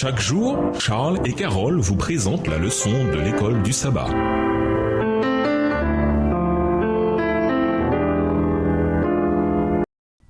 Chaque jour, Charles et Carole vous présentent la leçon de l'école du sabbat.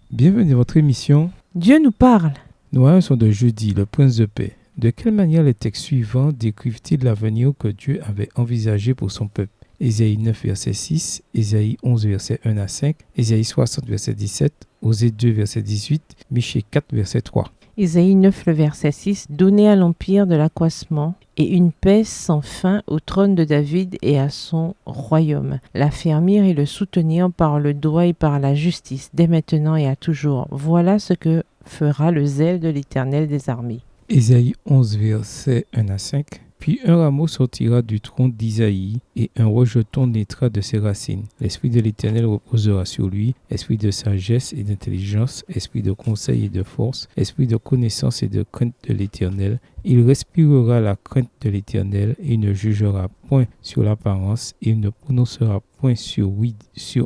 Bienvenue à votre émission. Dieu nous parle. Nous annonçons de jeudi, le prince de paix. De quelle manière les textes suivants décrivent-ils l'avenir que Dieu avait envisagé pour son peuple? Ésaïe 9, verset 6, Ésaïe 11, verset 1 à 5, Ésaïe 60, verset 17, Osée 2, verset 18, Michée 4, verset 3. Ésaïe 9, le verset 6, « Donnez à l'empire de l'accroissement et une paix sans fin au trône de David et à son royaume. L'affermir et le soutenir par le droit et par la justice, dès maintenant et à toujours. Voilà ce que fera le zèle de l'Éternel des armées. » Ésaïe 11, verset 1 à 5. Puis un rameau sortira du tronc d'Isaïe, et un rejeton naîtra de ses racines. L'Esprit de l'Éternel reposera sur lui, esprit de sagesse et d'intelligence, esprit de conseil et de force, esprit de connaissance et de crainte de l'Éternel. Il respirera la crainte de l'Éternel, et il ne jugera point sur l'apparence, il ne prononcera point sur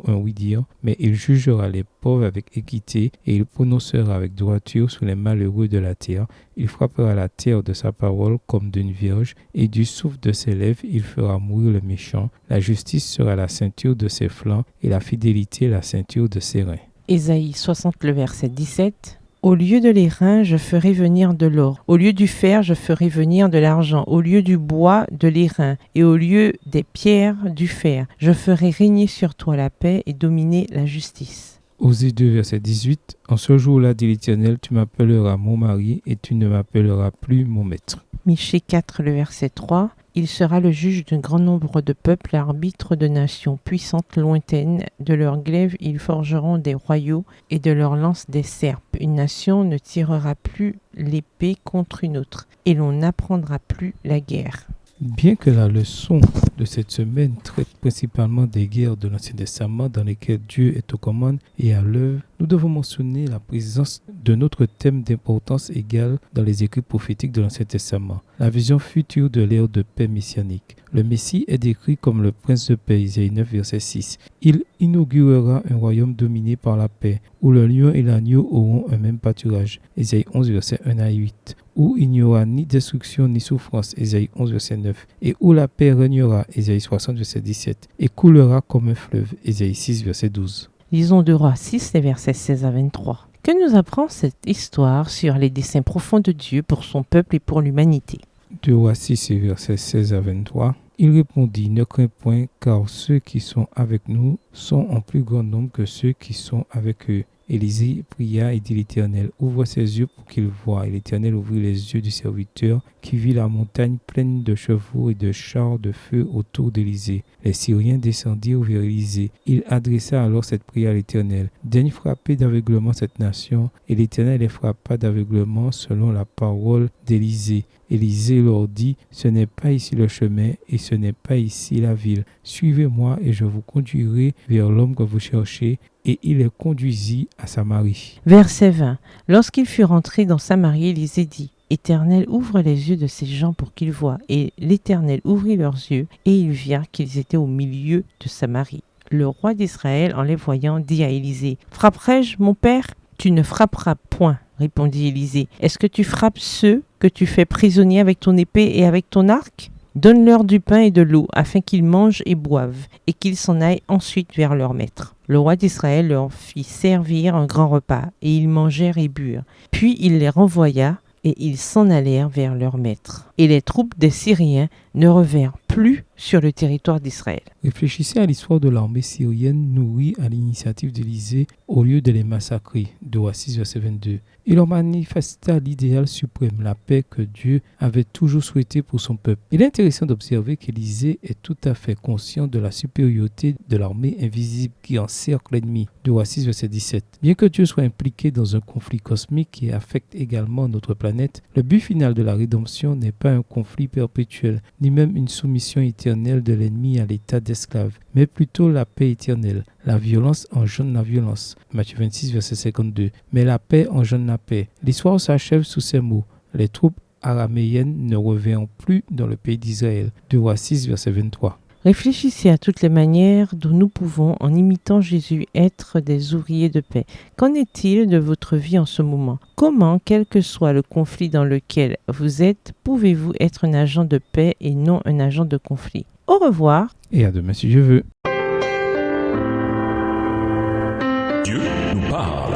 un oui-dire, mais il jugera les pauvres avec équité, et il prononcera avec droiture sur les malheureux de la terre. Il frappera la terre de sa parole comme d'une vierge, et du souffle de ses lèvres il fera mourir le méchant. La justice sera la ceinture de ses flancs, et la fidélité la ceinture de ses reins. Ésaïe 60, le verset 17. « Au lieu de l'airain, je ferai venir de l'or. Au lieu du fer, je ferai venir de l'argent. Au lieu du bois, de l'airain. Et au lieu des pierres, du fer. Je ferai régner sur toi la paix et dominer la justice. » Osée 2, verset 18. En ce jour-là, dit l'Éternel, tu m'appelleras mon mari et tu ne m'appelleras plus mon maître. Michée 4, le verset 3. « Il sera le juge d'un grand nombre de peuples, arbitre de nations puissantes lointaines. De leurs glaives, ils forgeront des royaumes et de leurs lances des serpes. Une nation ne tirera plus l'épée contre une autre et l'on n'apprendra plus la guerre. » Bien que la leçon de cette semaine traite principalement des guerres de l'Ancien Testament dans lesquelles Dieu est aux commandes et à l'œuvre, nous devons mentionner la présence de notre thème d'importance égale dans les écrits prophétiques de l'Ancien Testament, la vision future de l'ère de paix messianique. Le Messie est décrit comme le prince de paix, Isaïe 9, verset 6. Il inaugurera un royaume dominé par la paix, où le lion et l'agneau auront un même pâturage, Isaïe 11, verset 1 à 8. Où il n'y aura ni destruction ni souffrance, Ésaïe 11, verset 9, et où la paix régnera, Ésaïe 60, verset 17, et coulera comme un fleuve, Ésaïe 6, verset 12. Lisons 2 Rois 6, les versets 16 à 23. Que nous apprend cette histoire sur les desseins profonds de Dieu pour son peuple et pour l'humanité? 2 Rois 6, versets 16 à 23. Il répondit, ne crains point, car ceux qui sont avec nous sont en plus grand nombre que ceux qui sont avec eux. Élisée pria et dit l'Éternel, ouvre ses yeux pour qu'il voie. Et l'Éternel ouvrit les yeux du serviteur qui vit la montagne pleine de chevaux et de chars de feu autour d'Élisée. Les Syriens descendirent vers Élisée. Il adressa alors cette prière à l'Éternel. Daigne frapper d'aveuglement cette nation. Et l'Éternel les frappa d'aveuglement selon la parole d'Élisée. Élisée leur dit, ce n'est pas ici le chemin et ce n'est pas ici la ville. Suivez-moi et je vous conduirai vers l'homme que vous cherchez. Et il les conduisit à Samarie. Verset 20. Lorsqu'il fut rentré dans Samarie, Élisée dit, Éternel, ouvre les yeux de ces gens pour qu'ils voient. Et l'Éternel ouvrit leurs yeux, et ils virent qu'ils étaient au milieu de Samarie. Le roi d'Israël, en les voyant, dit à Élisée, frapperai-je, mon père? Tu ne frapperas point, répondit Élisée. Est-ce que tu frappes ceux que tu fais prisonniers avec ton épée et avec ton arc? Donne-leur du pain et de l'eau, afin qu'ils mangent et boivent, et qu'ils s'en aillent ensuite vers leur maître. Le roi d'Israël leur fit servir un grand repas, et ils mangèrent et burent. Puis il les renvoya, et ils s'en allèrent vers leur maître. Et les troupes des Syriens ne revinrent plus sur le territoire d'Israël. Réfléchissez à l'histoire de l'armée syrienne nourrie à l'initiative d'Élisée au lieu de les massacrer. 2 Rois 6, verset 22. Il leur manifesta l'idéal suprême, la paix que Dieu avait toujours souhaité pour son peuple. Il est intéressant d'observer qu'Élisée est tout à fait conscient de la supériorité de l'armée invisible qui encercle l'ennemi. 2 Rois 6, verset 17. Bien que Dieu soit impliqué dans un conflit cosmique qui affecte également notre planète, le but final de la rédemption n'est pas un conflit perpétuel, ni même une soumission éternelle de l'ennemi à l'état d'esclave, mais plutôt la paix éternelle. La violence engendre la violence. Matthieu 26, verset 52. Mais la paix engendre la paix. L'histoire s'achève sous ces mots. Les troupes araméennes ne revinrent plus dans le pays d'Israël. 2 Rois 6, verset 23. Réfléchissez à toutes les manières dont nous pouvons, en imitant Jésus, être des ouvriers de paix. Qu'en est-il de votre vie en ce moment? Comment, quel que soit le conflit dans lequel vous êtes, pouvez-vous être un agent de paix et non un agent de conflit? Au revoir. Et à demain si Dieu veut. Dieu nous parle.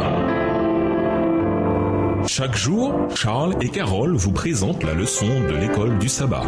Chaque jour, Charles et Carole vous présentent la leçon de l'école du sabbat.